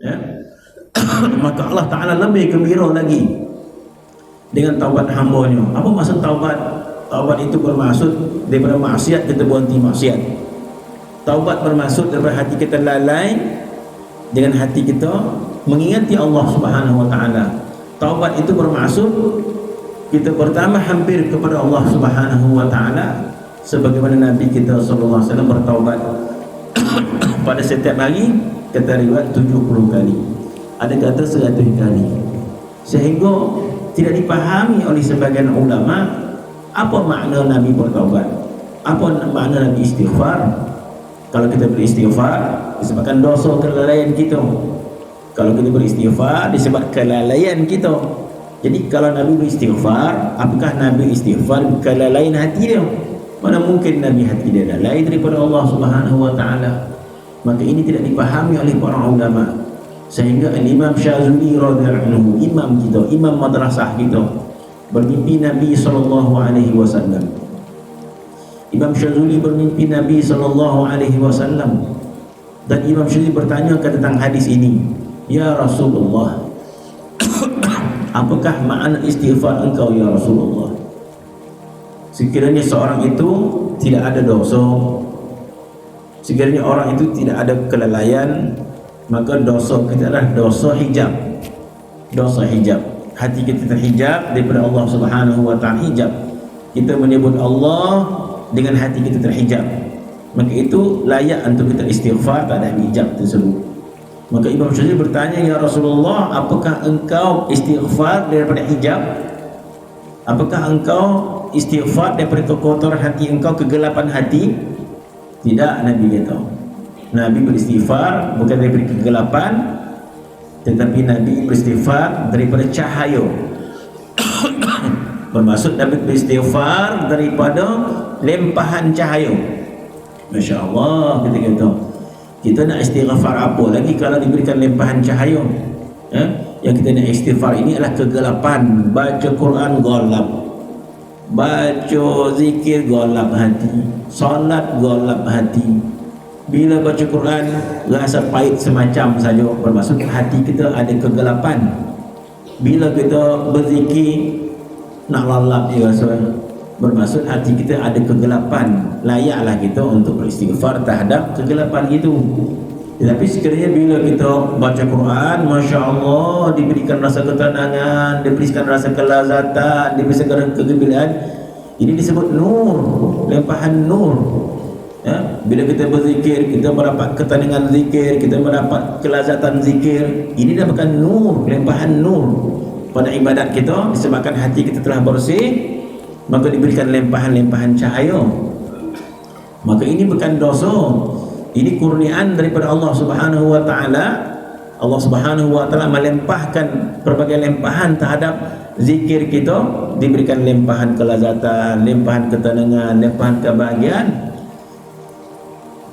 ya. Maka Allah Ta'ala lebih gembira lagi dengan taubat hamba-Nya. Apa maksud taubat? Taubat itu bermaksud daripada maksiat kita berhenti maksiat. Taubat bermaksud daripada hati kita lalai, dengan hati kita mengingati Allah Subhanahu wa Ta'ala. Taubat itu bermaksud kita pertama hampir kepada Allah Subhanahu wa Ta'ala, sebagaimana Nabi kita sallallahu alaihi wasallam bertaubat pada setiap hari, kata riwayat 70 kali, ada kata 100 kali, sehingga tidak dipahami oleh sebagian ulama apa makna Nabi bertaubat, apa makna Nabi istighfar. Kalau kita beristighfar disebabkan dosa kelalaian kita, kalau kita beristighfar disebabkan kelalaian kita. Jadi kalau Nabi beristighfar, apakah Nabi istighfar kelalaian hati dia? Mana mungkin Nabi hati dia lalai daripada Allah Subhanahu wa Ta'ala. Maka ini tidak dipahami oleh para ulama, sehingga Imam Syazuli radhiyallahu anhu, imam kita, imam madrasah kita, bermimpi Nabi sallallahu alaihi wasallam. Imam Syazuli bermimpi Nabi sallallahu alaihi wasallam, dan Imam Syazuli bertanya tentang hadis ini, "Ya Rasulullah, apakah makna istighfar engkau ya Rasulullah? Sekiranya seorang itu tidak ada dosa, sekiranya orang itu tidak ada kelalaian, maka dosa kita adalah dosa hijab. Dosa hijab, hati kita terhijab daripada Allah Subhanahu wa Ta'ala. Hijab, kita menyebut Allah dengan hati kita terhijab, maka itu layak untuk kita istighfar pada hijab tersebut." Maka Imam Syazili bertanya, "Ya Rasulullah, apakah engkau istighfar daripada hijab? Apakah engkau istighfar daripada kekotoran hati engkau, kegelapan hati?" Tidak, Nabi kata. Nabi beristighfar bukan daripada kegelapan, tetapi Nabi beristighfar daripada cahaya. Bermaksud Nabi beristighfar daripada lempahan cahaya. Masya Allah, kita kata, kita nak istighfar apa lagi kalau diberikan lempahan cahaya? Yang kita nak istighfar ini adalah kegelapan. Baca Quran gelap, baca zikir gelap hati, solat gelap hati. Bila baca Quran rasa pahit semacam saja, bermaksud hati kita ada kegelapan. Bila kita berzikir nak lalap je rasa, bermaksud hati kita ada kegelapan. Layaklah kita untuk beristighfar terhadap kegelapan itu. Tetapi sekiranya bila kita baca Quran, Masya Allah, diberikan rasa ketenangan, diberikan rasa kelazatan, diberikan kegembiraan, ini disebut nur, lempahan nur. Bila kita berzikir, kita mendapat ketenangan zikir, kita mendapat kelazatan zikir, ini dapatkan nur, lempahan nur pada ibadat kita. Disebabkan hati kita telah bersih, maka diberikan lempahan-lempahan cahaya. Maka ini bukan dosa, ini kurniaan daripada Allah Subhanahu wa Ta'ala. Allah Subhanahu wa Ta'ala melempahkan berbagai lempahan terhadap zikir kita, diberikan lempahan kelazatan, lempahan ketenangan, lempahan kebahagiaan.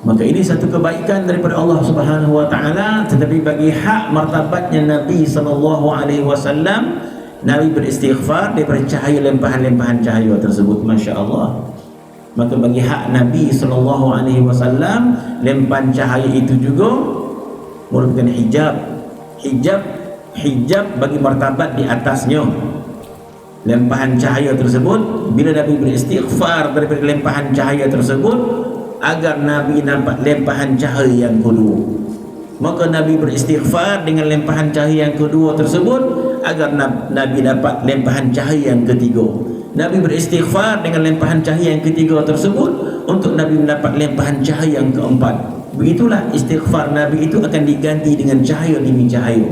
Maka ini satu kebaikan daripada Allah Subhanahu wa Ta'ala. Tetapi bagi hak martabatnya Nabi sallallahu alaihi wasallam, Nabi beristighfar daripada cahaya, lempahan-lempahan cahaya tersebut. Masya Allah. Maka bagi hak Nabi sallallahu alaihi wasallam, lempahan cahaya itu juga merupakan hijab. Hijab bagi martabat di atasnya. Lempahan cahaya tersebut, bila Nabi beristighfar daripada lempahan cahaya tersebut, agar Nabi nampak lempahan cahaya yang kedua, maka Nabi beristighfar dengan lempahan cahaya yang kedua tersebut agar Nabi dapat lempahan cahaya yang ketiga. Nabi beristighfar dengan lempahan cahaya yang ketiga tersebut untuk Nabi mendapat lempahan cahaya yang keempat. Begitulah istighfar Nabi itu akan diganti dengan cahaya demi cahaya.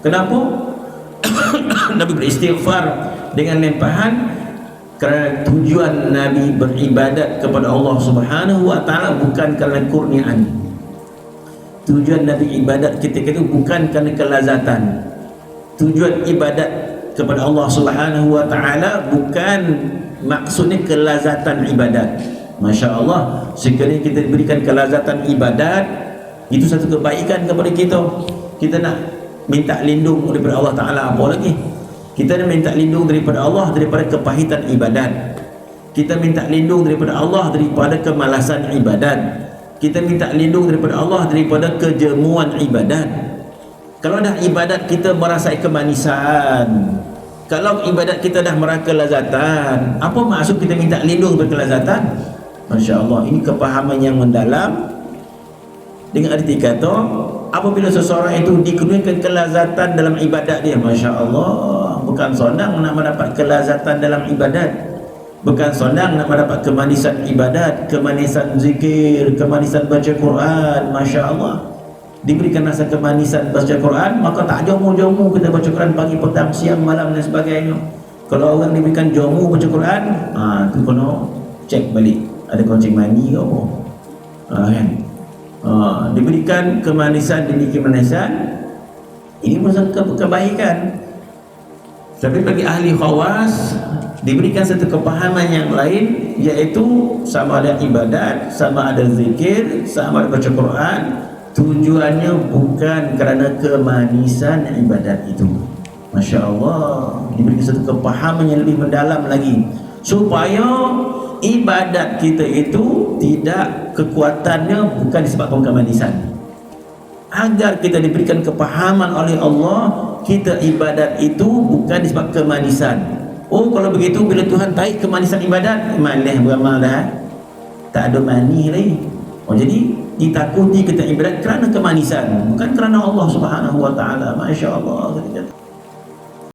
Kenapa? Nabi beristighfar dengan lempahan kerana tujuan Nabi beribadat kepada Allah Subhanahu wa Ta'ala bukan kerana kurniaan. Tujuan Nabi ibadat ketika itu bukan kerana kelazatan. Tujuan ibadat kepada Allah Subhanahu wa Ta'ala bukan maksudnya kelazatan ibadat. Masya Allah, sekiranya kita diberikan kelazatan ibadat, itu satu kebaikan kepada kita. Kita nak minta lindung daripada Allah Ta'ala apa lagi? Kita minta lindung daripada Allah daripada kepahitan ibadat. Kita minta lindung daripada Allah daripada kemalasan ibadat. Kita minta lindung daripada Allah daripada kejemuan ibadat. Kalau dah ibadat kita merasai kemanisan, kalau ibadat kita dah merasa kelazatan, apa maksud kita minta lindung berkelazatan? Masya Allah, ini kepahaman yang mendalam. Dengan arti kata, apabila seseorang itu dikurniakan kelazatan dalam ibadat dia, Masya Allah, bukan senang nak mendapat kelazatan dalam ibadat, bukan senang nak mendapat kemanisan ibadat, kemanisan zikir, kemanisan baca Quran. Masya Allah, diberikan rasa kemanisan baca Quran, maka tak jomu-jomu kita baca Quran pagi, petang, siang, malam dan sebagainya. Kalau orang diberikan jomu baca Quran, tu kena cek balik, ada kencing mani ke apa, kan? Diberikan kemanisan demi kemanisan, ini merupakan kebaikan. Tapi bagi ahli khawas diberikan satu kepahaman yang lain, iaitu sama ada ibadat, sama ada zikir, sama ada baca Quran, tujuannya bukan kerana kemanisan ibadat itu. Masya Allah, diberikan satu kepahaman yang lebih mendalam lagi, supaya ibadat kita itu tidak kekuatannya bukan disebabkan kemanisan. Agar kita diberikan kepahaman oleh Allah, kita ibadat itu bukan disebabkan kemanisan. Oh, kalau begitu bila Tuhan tarik kemanisan ibadat, malah beramal dah, tak ada mani lagi. Oh, jadi ditakuti kita ibadat kerana kemanisan, bukan kerana Allah Subhanahu wa taala. Masya Allah.